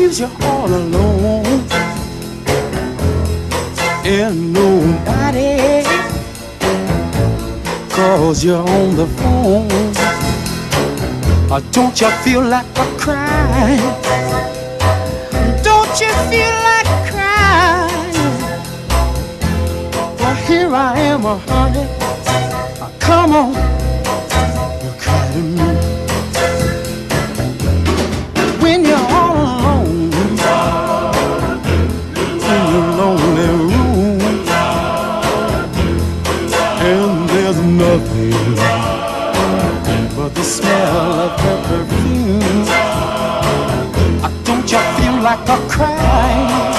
leaves you all alone and nobody calls you on the phone. Don't you feel like a crying? Don't you feel like crying? Well, here I am, honey. Come on, you cry to me. When you're all alone in your lonely room, and there's nothing but the smell of her perfume. Don't you feel like a crying?